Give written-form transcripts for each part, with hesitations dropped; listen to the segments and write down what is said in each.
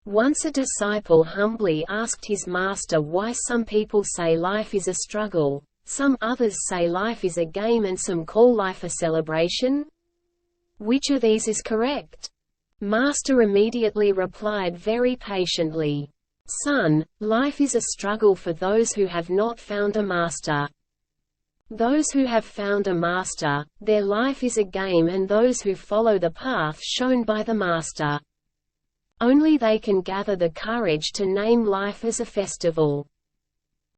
Once a disciple humbly asked his master why some people say life is a struggle, some others say life is a game, and some call life a celebration. Which of these is correct? Master immediately replied very patiently, "Son, life is a struggle for those who have not found a master. Those who have found a master, their life is a game, and those who follow the path shown by the master, only they can gather the courage to name life as a festival."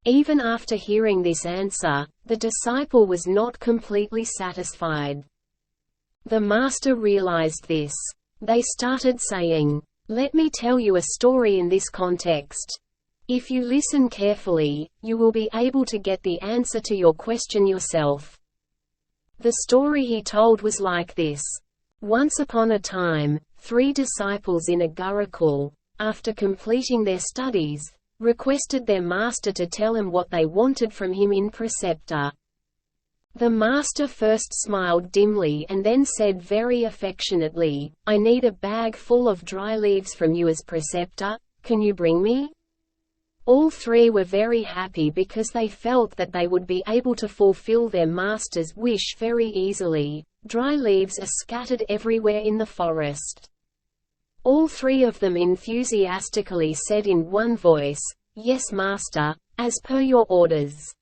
Even after hearing this answer, the disciple was not completely satisfied. The master realized this. They started saying, "Let me tell you a story in this context. If you listen carefully, you will be able to get the answer to your question yourself." The story he told was like this. Once upon a time, 3 disciples in a Gurukul, after completing their studies, requested their master to tell them what they wanted from him in preceptor. The master first smiled dimly and then said very affectionately, "I need a bag full of dry leaves from you as preceptor, can you bring me?" All 3 were very happy because they felt that they would be able to fulfill their master's wish very easily. Dry leaves are scattered everywhere in the forest. All 3 of them enthusiastically said in one voice, "Yes, master, as per your orders."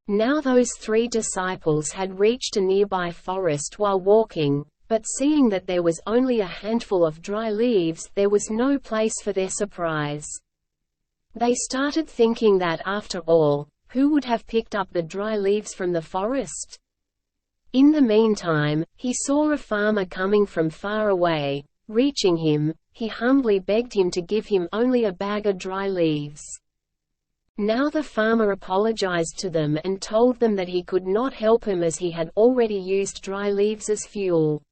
Now those 3 disciples had reached a nearby forest while walking, but seeing that there was only a handful of dry leaves, there was no place for their surprise. They started thinking that after all, who would have picked up the dry leaves from the forest? In the meantime, he saw a farmer coming from far away. Reaching him, he humbly begged him to give him only a bag of dry leaves. Now the farmer apologized to them and told them that he could not help him as he had already used dry leaves as fuel.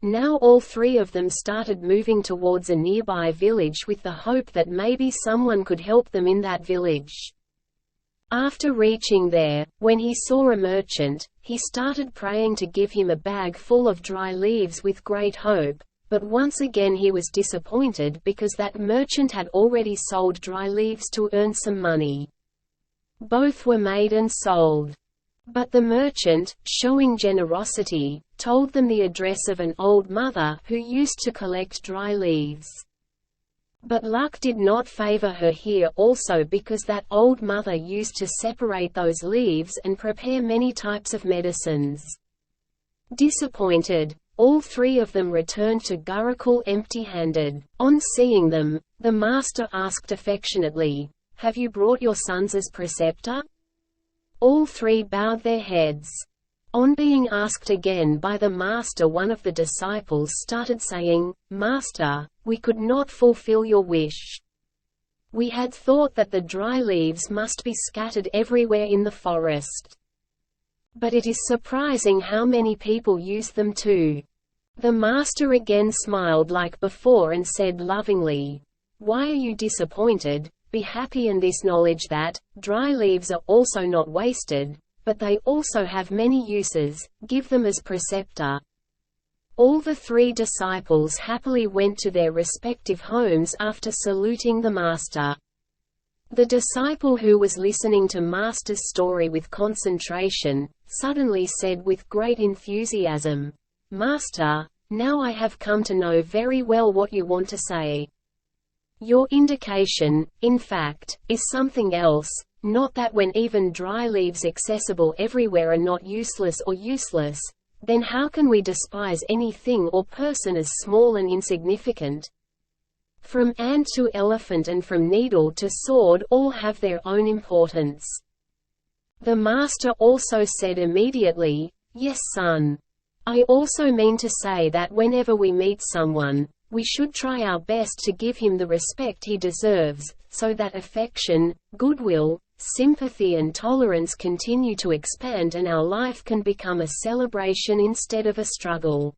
Now all 3 of them started moving towards a nearby village with the hope that maybe someone could help them in that village. After reaching there, when he saw a merchant, he started praying to give him a bag full of dry leaves with great hope, but once again he was disappointed because that merchant had already sold dry leaves to earn some money. Both were made and sold. But the merchant, showing generosity, told them the address of an old mother who used to collect dry leaves. But luck did not favor her here also, because that old mother used to separate those leaves and prepare many types of medicines. Disappointed, all 3 of them returned to Gurukul empty-handed. On seeing them, the master asked affectionately, "Have you brought your sons as preceptor?" All 3 bowed their heads. On being asked again by the master, one of the disciples started saying, "Master, we could not fulfill your wish. We had thought that the dry leaves must be scattered everywhere in the forest. But it is surprising how many people use them too." The master again smiled like before and said lovingly, "Why are you disappointed? Be happy in this knowledge that dry leaves are also not wasted, but they also have many uses. Give them as preceptor." All the 3 disciples happily went to their respective homes after saluting the master. The disciple who was listening to master's story with concentration, suddenly said with great enthusiasm, "Master, now I have come to know very well what you want to say. Your indication, in fact, is something else, not that when even dry leaves accessible everywhere are not useless or useless, then how can we despise anything or person as small and insignificant? From ant to elephant and from needle to sword, all have their own importance." The master also said immediately, "Yes, son. I also mean to say that whenever we meet someone, we should try our best to give him the respect he deserves, so that affection, goodwill, sympathy and tolerance continue to expand and our life can become a celebration instead of a struggle.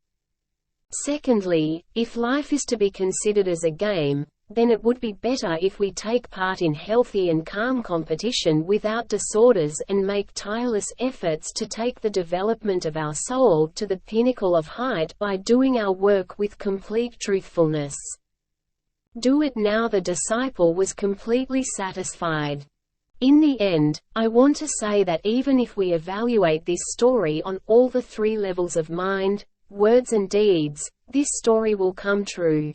Secondly, if life is to be considered as a game, then it would be better if we take part in healthy and calm competition without disorders and make tireless efforts to take the development of our soul to the pinnacle of height by doing our work with complete truthfulness. Do it now. The disciple was completely satisfied. In the end, I want to say that even if we evaluate this story on all the three levels of mind, words and deeds, this story will come true.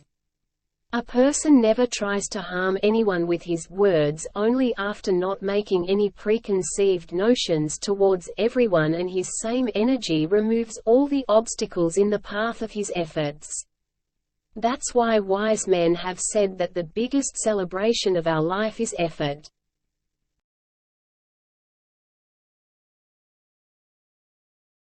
A person never tries to harm anyone with his words only after not making any preconceived notions towards everyone, and his same energy removes all the obstacles in the path of his efforts. That's why wise men have said that the biggest celebration of our life is effort.